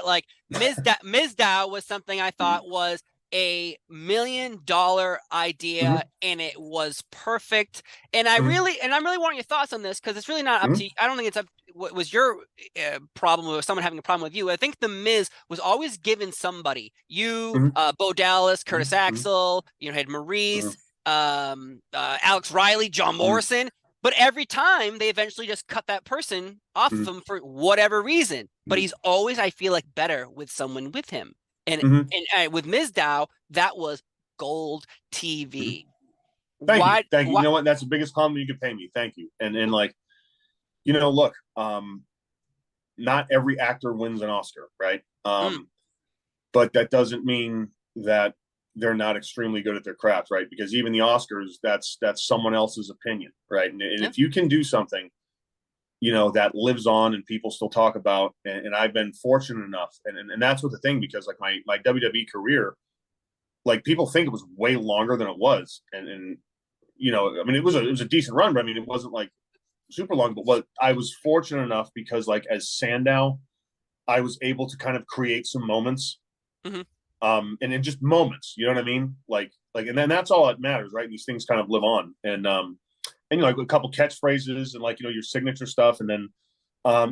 but like MizDow was something I thought was a $1 million idea, and it was perfect. And I'm really wanting your thoughts on this, because it's really not up to you. I don't think it's up. What was your problem with someone having a problem with you? I think the Miz was always given somebody. You, Bo Dallas, Curtis Axel. You know, had Maurice, Alex Riley, John Morrison. But every time they eventually just cut that person off of him for whatever reason. But he's always, I feel like, better with someone with him. And with MizDow, that was gold TV. Thank you. You know what? That's the biggest compliment you could pay me. Thank you. And like, you know, look, not every actor wins an Oscar, right? But that doesn't mean that they're not extremely good at their craft, right? Because even the Oscars, that's someone else's opinion, right? And if you can do something, you know, that lives on and people still talk about, and I've been fortunate enough, and that's what the thing, because like my WWE career, like people think it was way longer than it was, and you know, I mean, it was a decent run, but I mean, it wasn't like super long. But what I was fortunate enough, because like as Sandow, I was able to kind of create some moments. And in just moments, you know what I mean? Like, and then that's all that matters, right? These things kind of live on, and you know, like a couple catchphrases and like, you know, your signature stuff. And then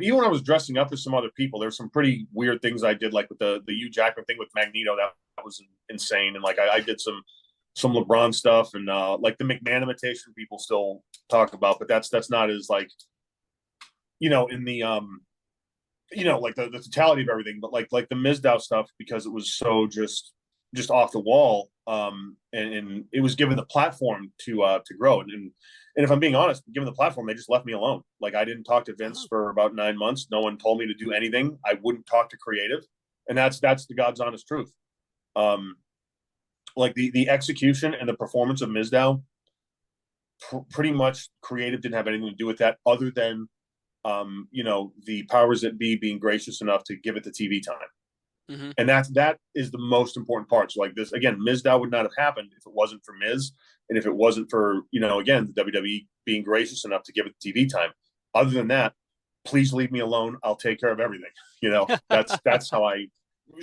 even when I was dressing up as some other people, there's some pretty weird things I did, like with the Hugh Jackman thing with Magneto. That was insane. And like, I did some LeBron stuff, and like the McMahon imitation people still talk about, but that's not as like, you know, in the, you know, like the totality of everything, but like the MizDow stuff, because it was so just off the wall, and it was given the platform to grow. And if I'm being honest, given the platform, they just left me alone. Like I didn't talk to Vince for about 9 months. No one told me to do anything. I wouldn't talk to creative, and that's the God's honest truth. Like the execution and the performance of MizDow, pretty much creative didn't have anything to do with that, other than you know, the powers that be being gracious enough to give it the TV time. And that is the most important part. So like this, again, MizDow would not have happened if it wasn't for Miz, and if it wasn't for, you know, again, the WWE being gracious enough to give it TV time. Other than that, please leave me alone. I'll take care of everything. You know, that's how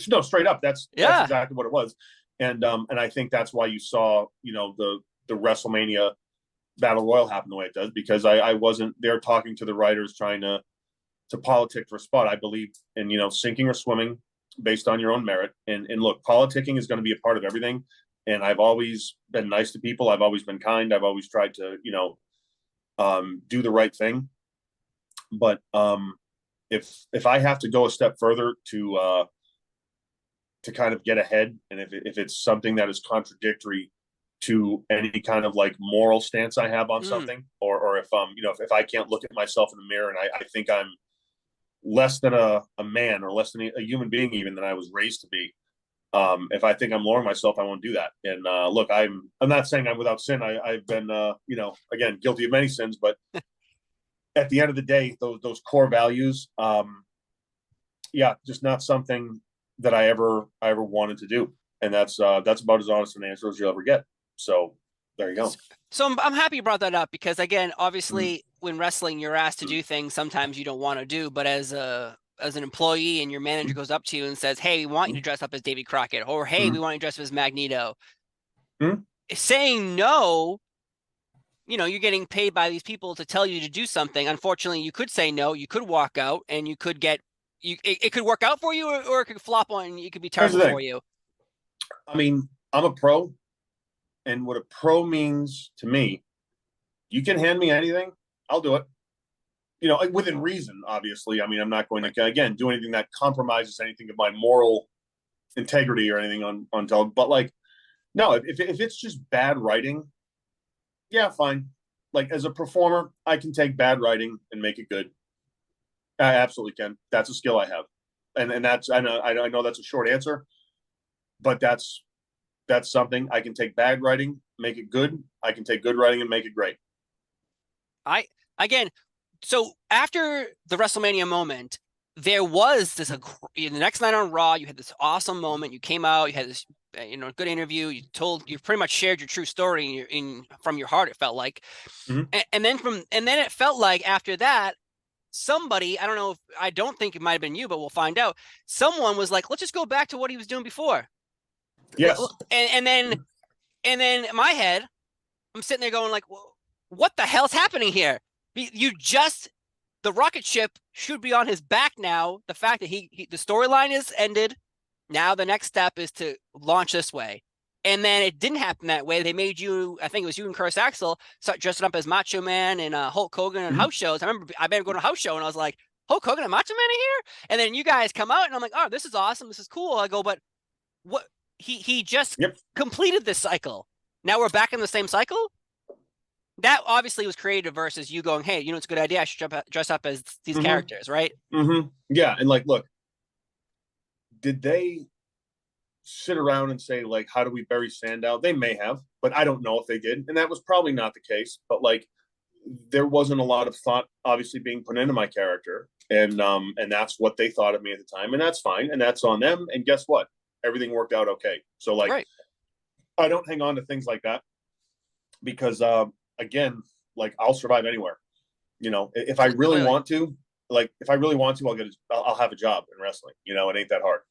no, straight up. That's exactly what it was. And I think that's why you saw, you know, the WrestleMania Battle Royal happen the way it does, because I wasn't there talking to the writers trying to politic for a spot. I believe in, you know, sinking or swimming based on your own merit. And look, politicking is going to be a part of everything. And I've always been nice to people. I've always been kind. I've always tried to, you know, do the right thing. But if I have to go a step further to kind of get ahead, and if it's something that is contradictory to any kind of like moral stance I have on something, or if you know, if I can't look at myself in the mirror and I think I'm less than a man, or less than a human being even, than I was raised to be, if I think I'm lowering myself, I won't do that. And look, I'm not saying I'm without sin. I've been you know, again, guilty of many sins, but at the end of the day, those core values, yeah, just not something that I ever wanted to do. And that's about as honest an answer as you'll ever get. So there you go. So I'm happy you brought that up, because again, obviously when wrestling, you're asked to do things sometimes you don't want to do, but as an employee and your manager goes up to you and says, hey, we want you to dress up as Davy Crockett, or hey, we want you to dress up as Magneto. Saying no, you know, you're getting paid by these people to tell you to do something. Unfortunately, you could say no, you could walk out, and you could get it could work out for you, or it could flop on, it could be terrible for you. I mean, I'm a pro. And what a pro means to me, you can hand me anything, I'll do it. You know, within reason, obviously. I mean, I'm not going to, again, do anything that compromises anything of my moral integrity or anything on television. But like, no, if it's just bad writing, yeah, fine. Like as a performer, I can take bad writing and make it good. I absolutely can. That's a skill I have. And that's, I know that's a short answer, but that's something. I can take bad writing, make it good. I can take good writing and make it great. So after the WrestleMania moment, there was this, the next night on Raw, you had this awesome moment. You came out, you had this, you know, good interview. You pretty much shared your true story from your heart, it felt like. And then it felt like after that, somebody, I don't know if, I don't think it might have been you, but we'll find out. Someone was like, let's just go back to what he was doing before. Yes. And then in my head, I'm sitting there going like, well, what the hell's happening here? The rocket ship should be on his back now. The fact that the storyline is ended. Now the next step is to launch this way. And then it didn't happen that way. They made you, I think it was you and Curtis Axel, start dressing up as Macho Man and Hulk Hogan and house shows. I remember I've been going to a house show and I was like, Hulk Hogan and Macho Man are here? And then you guys come out and I'm like, oh, this is awesome. This is cool. I go, but what? He just completed this cycle. Now we're back in the same cycle? That obviously was creative versus you going, hey, it's a good idea. I should dress up as these characters, right? Yeah. And like, look, did they sit around and say, like, how do we bury Sandow? They may have, but I don't know if they did. And that was probably not the case. But like, there wasn't a lot of thought obviously being put into my character. And that's what they thought of me at the time. And that's fine. And that's on them. And guess what? Everything worked out okay. So like, right. I don't hang on to things like that because again, like I'll survive anywhere. If I really want to, I'll have a job in wrestling. It ain't that hard.